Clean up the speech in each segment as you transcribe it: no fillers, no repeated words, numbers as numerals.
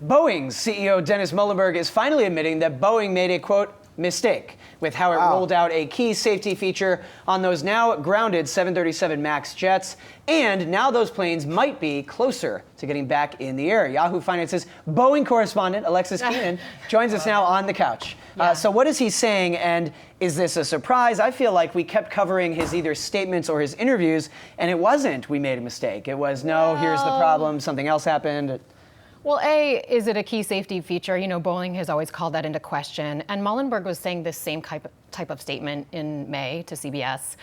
Boeing's CEO Dennis Muilenburg is finally admitting that Boeing made a, quote, mistake with how it rolled out a key safety feature on those now grounded 737 MAX jets. And now those planes might be closer to getting back in the air. Yahoo Finance's Boeing correspondent, Alexis Keenan, joins us now on the couch. So what is he saying, and is this a surprise? I feel like we kept covering his either statements or his interviews, and it wasn't, we made a mistake. It was, no, here's the problem, something else happened. Well, A, is it a key safety feature? You know, Boeing has always called that into question. And Muilenburg was saying this same type of statement in May to CBS.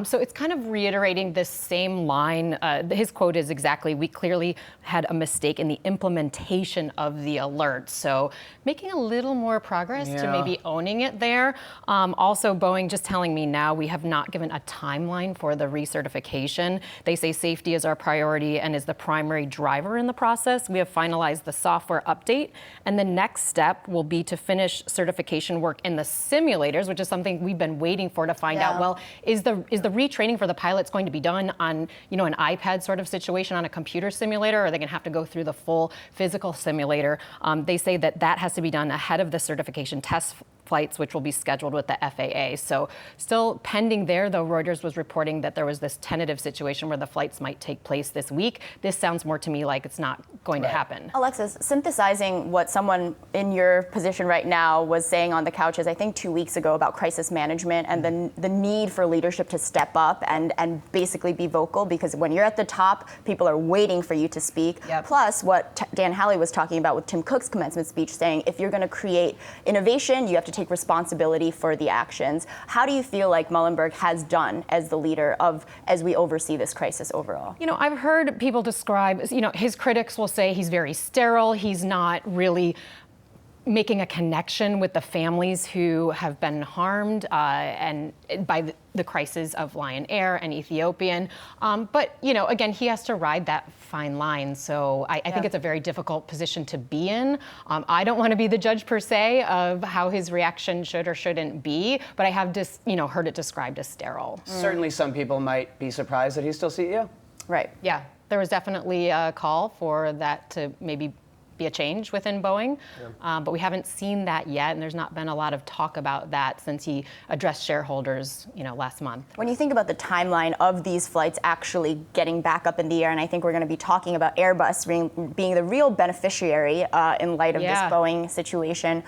So it's kind of reiterating this same line. His quote is exactly, we clearly had a mistake in the implementation of the alert. So making a little more progress to maybe owning it there. Also, Boeing just telling me now we have not given a timeline for the recertification. They say safety is our priority and is the primary driver in the process. We have finalized the software update, and the next step will be to finish certification work in the simulators, which is something we've been waiting for to find out, well, is the retraining for the pilots going to be done on, you know, an iPad sort of situation on a computer simulator, or are they going to have to go through the full physical simulator? They say that that has to be done ahead of the certification test flights, which will be scheduled with the FAA. So still pending there, though Reuters was reporting that there was this tentative situation where the flights might take place this week. This sounds more to me like it's not going to happen. Alexis, synthesizing what someone in your position right now was saying on the couch is, I think 2 weeks ago, about crisis management and the need for leadership to step up and basically be vocal, because when you're at the top, people are waiting for you to speak. Plus what Dan Halley was talking about with Tim Cook's commencement speech, saying if you're going to create innovation, you have to take responsibility for the actions. How do you feel like Muilenburg has done as the leader as we oversee this crisis overall? You know, I've heard people describe, you know, his critics will say he's very sterile. He's not really making a connection with the families who have been harmed and by the crisis of Lion Air and Ethiopian. But, you know, again, he has to ride that fine line. So I think it's a very difficult position to be in. I don't want to be the judge per se of how his reaction should or shouldn't be, but I have just, you know, heard it described as sterile. Certainly some people might be surprised that he's still CEO. Right. Yeah, there was definitely a call for that to maybe be a change within Boeing, but we haven't seen that yet, and there's not been a lot of talk about that since he addressed shareholders, you know, last month. When you think about the timeline of these flights actually getting back up in the air, and I think we're going to be talking about Airbus being the real beneficiary in light of this Boeing situation,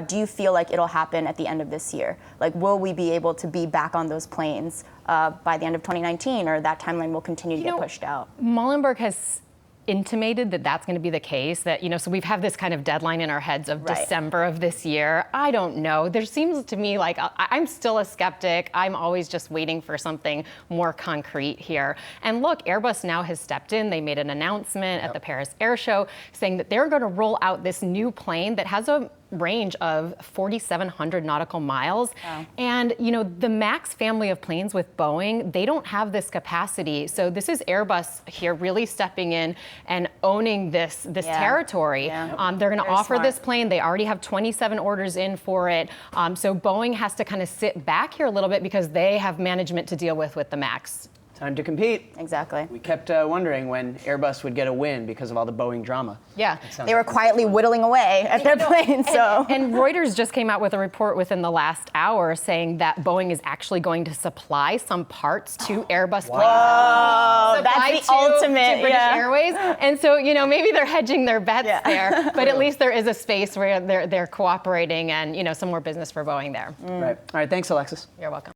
do you feel like it'll happen at the end of this year? Like, will we be able to be back on those planes by the end of 2019, or that timeline will continue to get pushed out? Muilenburg has intimated that that's going to be the case, that, you know, so we've had this kind of deadline in our heads of December of this year. I don't know. There seems to me like I'm still a skeptic. I'm always just waiting for something more concrete here. And look, Airbus now has stepped in. They made an announcement at the Paris Air Show saying that they're going to roll out this new plane that has a range of 4,700 nautical miles. And, you know, the MAX family of planes with Boeing, they don't have this capacity. So this is Airbus here really stepping in and owning this territory. They're going to offer this plane. They already have 27 orders in for it. So Boeing has to kind of sit back here a little bit because they have management to deal with the MAX. Time to compete. Exactly. We kept wondering when Airbus would get a win because of all the Boeing drama. Yeah. They were quietly whittling away at their planes. And Reuters just came out with a report within the last hour saying that Boeing is actually going to supply some parts to Airbus planes. Oh, that's the ultimate. To British Airways. And so, you know, maybe they're hedging their bets there, but at least there is a space where they're cooperating and, you know, some more business for Boeing there. Right. All right. Thanks, Alexis. You're welcome.